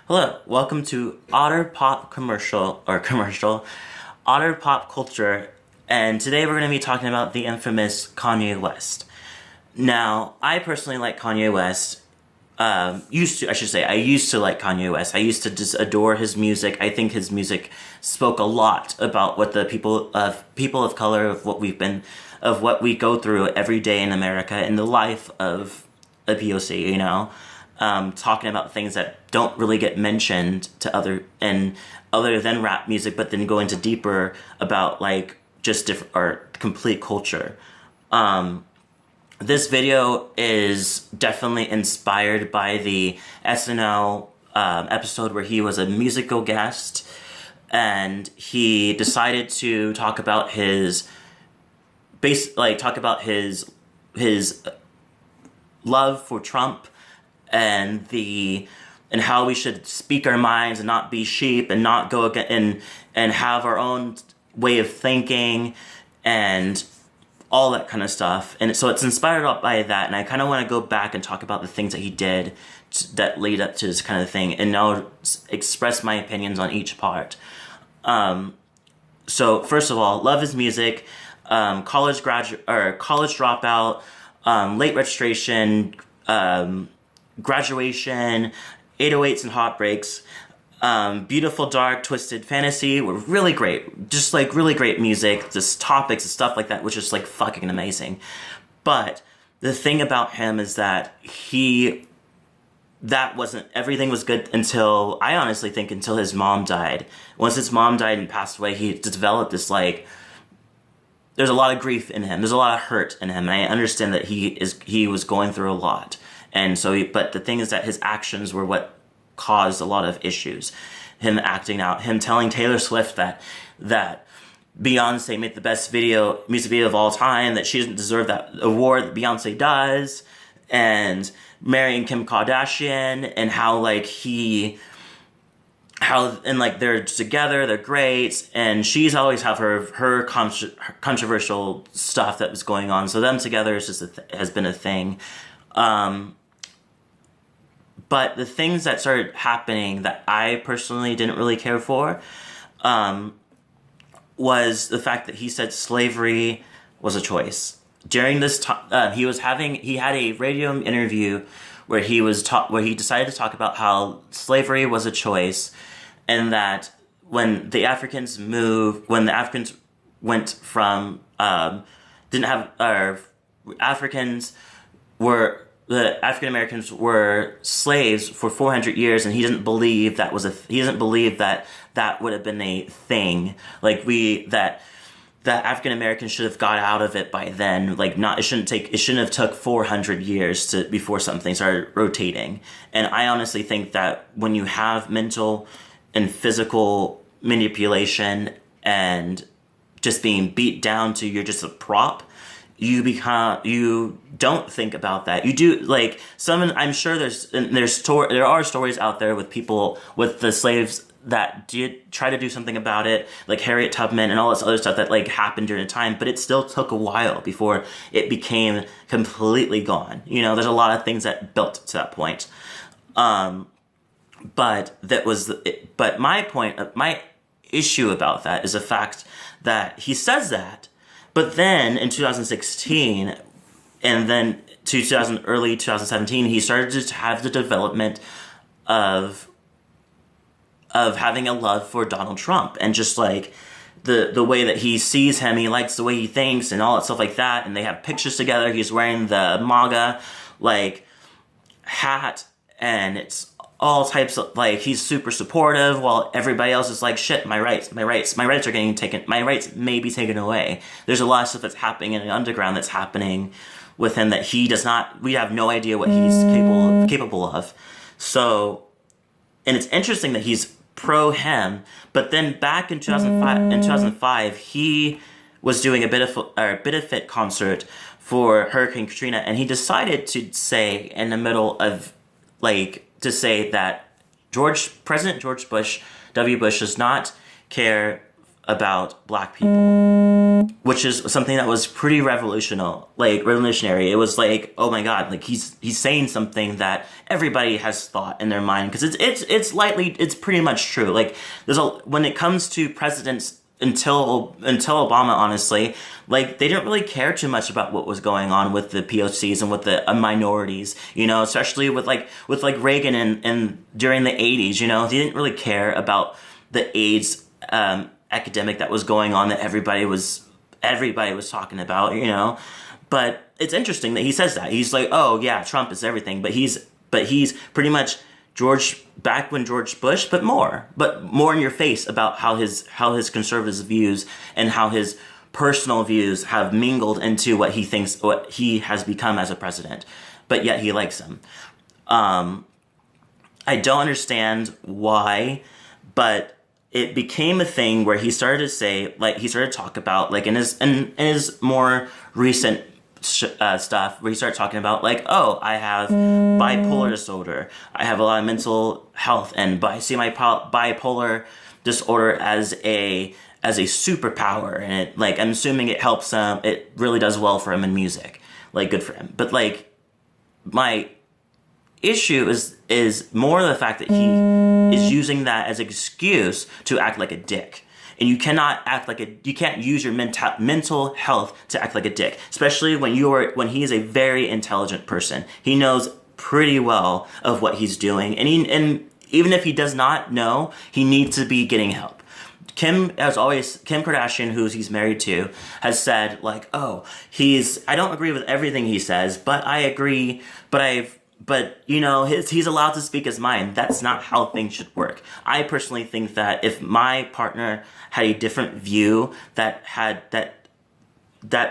Hello, welcome to Otter Pop Otter Pop Culture, and today we're going to be talking about the infamous Kanye West. Now, I personally like Kanye West. I used to like Kanye West. I used to just adore his music. I think his music spoke a lot about what the people of color, of what we go through every day in America, in the life of a POC, talking about things that don't really get mentioned to other than rap music, but then go into deeper about like just different or complete culture. This video is definitely inspired by the SNL episode where he was a musical guest, and he decided to talk about his his love for Trump and how we should speak our minds and not be sheep and not go again and have our own way of thinking and all that kind of stuff. And so it's inspired up by that, and I kind of want to go back and talk about the things that he did that lead up to this kind of thing, and now express my opinions on each part. So first of all, love his music, college dropout, late registration, graduation, 808s and heartbreaks, beautiful, dark, twisted fantasy were really great. Just like really great music, just topics and stuff like that, which is like fucking amazing. But the thing about him is that everything was good until, I honestly think, until his mom died. Once his mom died and passed away, he developed this there's a lot of grief in him. There's a lot of hurt in him. And I understand that he was going through a lot. And so, but the thing is that his actions were what caused a lot of issues. Him acting out, him telling Taylor Swift that Beyonce made the best music video of all time, that she doesn't deserve that award that Beyonce does, and marrying Kim Kardashian, and how they're together, they're great, and she's always have her controversial stuff that was going on. So them together has been a thing. But the things that started happening that I personally didn't really care for was the fact that he said slavery was a choice. During this time, he had a radio interview where he decided to talk about how slavery was a choice, and that when the Africans went from the African Americans were slaves for 400 years, and he didn't believe that would have been a thing. That African Americans should have got out of it by then. It shouldn't have took 400 years before something started rotating. And I honestly think that when you have mental and physical manipulation and just being beat down to you're just a prop, you don't think about that. You do, I'm sure there are stories out there with people, with the slaves that did try to do something about it, like Harriet Tubman and all this other stuff that happened during the time, but it still took a while before it became completely gone. There's a lot of things that built to that point. But my issue about that is the fact that he says that, but then in 2016 and then early 2017, he started to have the development of having a love for Donald Trump, and just the way that he sees him, he likes the way he thinks and all that stuff like that. And they have pictures together. He's wearing the MAGA hat, and it's all types of he's super supportive, while everybody else is like, shit, my rights are getting taken, my rights may be taken away. There's a lot of stuff that's happening in the underground that's happening with him that we have no idea what he's capable of. So, and it's interesting that he's pro him, but then back in 2005, he was doing a benefit concert for Hurricane Katrina, and he decided to say in the middle of to say that President George W. Bush does not care about black people. which is something that was pretty revolutionary. It was like, oh my god, like he's saying something that everybody has thought in their mind, because it's pretty much true. Like when it comes to presidents until Obama, honestly, like they didn't really care too much about what was going on with the POCs and with the minorities, especially with Reagan and during the 80s, they didn't really care about the AIDS epidemic that was going on that everybody was talking about, But it's interesting that he says that. He's like, oh yeah, Trump is everything, but he's pretty much back when George Bush, but more in your face about how his conservative views and how his personal views have mingled into what he has become as a president. But yet he likes him. I don't understand why, but it became a thing where he started to say, he started to talk about, in his more recent stuff, where he started talking about, oh, I have bipolar disorder. I have a lot of mental health, and I see my bipolar disorder as a superpower, and I'm assuming it helps him. It really does well for him in music. Good for him. But my issue is more the fact that he is using that as an excuse to act like a dick. And you cannot you can't use your mental health to act like a dick, especially when he is a very intelligent person. He knows pretty well of what he's doing, and even if he does not know, he needs to be getting help. Kim Kardashian, who he's married to, has said oh, I don't agree with everything he says, but I agree, but he's allowed to speak his mind. That's not how things should work. I personally think that if my partner had a different view that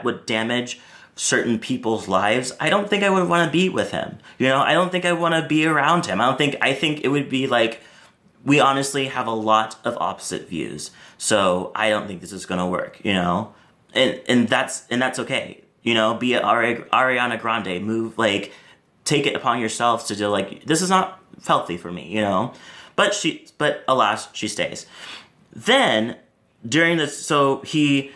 would damage certain people's lives, I don't think I would want to be with him. I don't think I want to be around him. I think it would be we honestly have a lot of opposite views. So I don't think this is going to work, and that's okay. Be Ariana Grande, move, take it upon yourself to do this is not healthy for me, but alas, she stays. Then during this, so he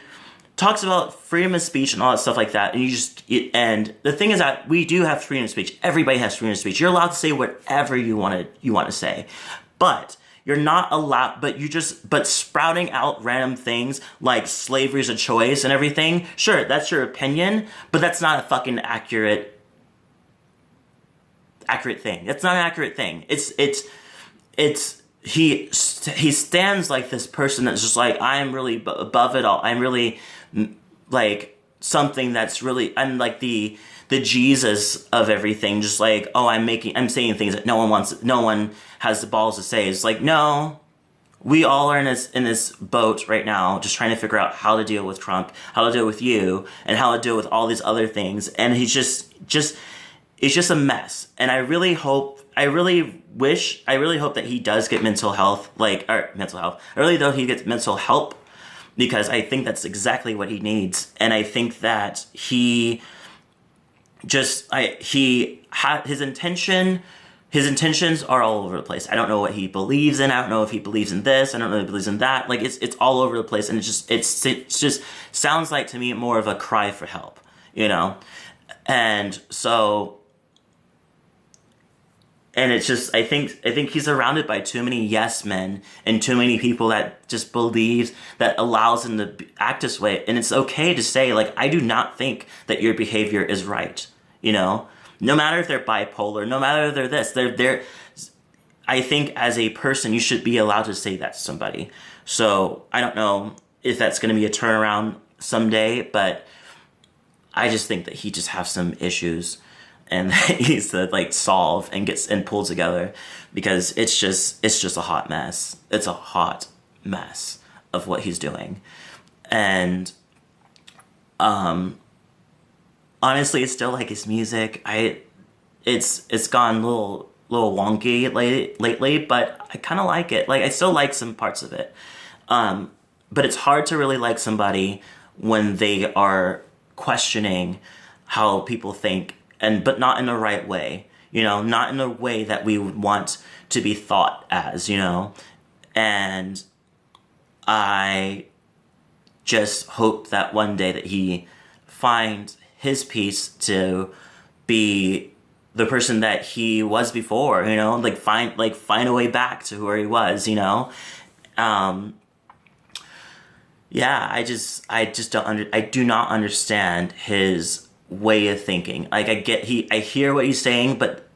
talks about freedom of speech and all that stuff like that, and the thing is that we do have freedom of speech. Everybody has freedom of speech. You're allowed to say whatever you want to say, but you're not allowed. But sprouting out random things like slavery is a choice and everything. Sure, that's your opinion, but that's not a fucking accurate thing. That's not an accurate thing. He stands like this person that's just I am really above it all. I'm really something that's really, I'm the Jesus of everything. Just oh, I'm saying things that no one has the balls to say. It's no, we all are in this boat right now, just trying to figure out how to deal with Trump, how to deal with you, and how to deal with all these other things. And he's it's just a mess. And I really hope that he does get mental health. I really hope he gets mental help, because I think that's exactly what he needs. And I think that his intentions are all over the place. I don't know what he believes in. I don't know if he believes in this. I don't know if he believes in that. It's all over the place. And it just sounds like to me more of a cry for help, And so, and it's just, I think he's surrounded by too many yes men and too many people that just believes, that allows him to act this way. And it's okay to say, I do not think that your behavior is right. No matter if they're bipolar, no matter if they're this, I think as a person, you should be allowed to say that to somebody. So I don't know if that's going to be a turnaround someday, but I just think that he just has some issues, and that he needs to solve and pull together, because it's just a hot mess. It's a hot mess of what he's doing. And honestly, it's still his music. It's gone a little wonky lately, but I kind of like it. I still like some parts of it. But it's hard to really like somebody when they are questioning how people think, but not in the right way, not in the way that we would want to be thought as, and I just hope that one day that he finds his peace to be the person that he was before, you know, like find a way back to where he was, you know. Yeah, I just I do not understand his way of thinking. Like I hear what he's saying, but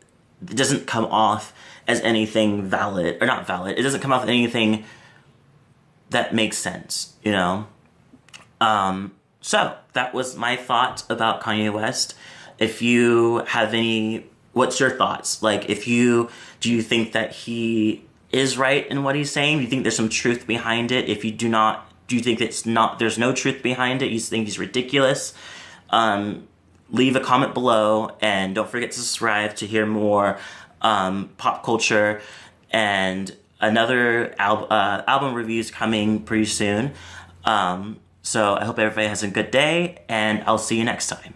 it doesn't come off as anything valid, or not valid. It doesn't come off as anything that makes sense, you know. So that was my thoughts about Kanye West. If you have any, what's your thoughts? Like, do you think that he is right in what he's saying? Do you think there's some truth behind it? If you do not, do you think there's no truth behind it? You think he's ridiculous? Leave a comment below, and don't forget to subscribe to hear more pop culture and another album reviews coming pretty soon. So I hope everybody has a good day, and I'll see you next time.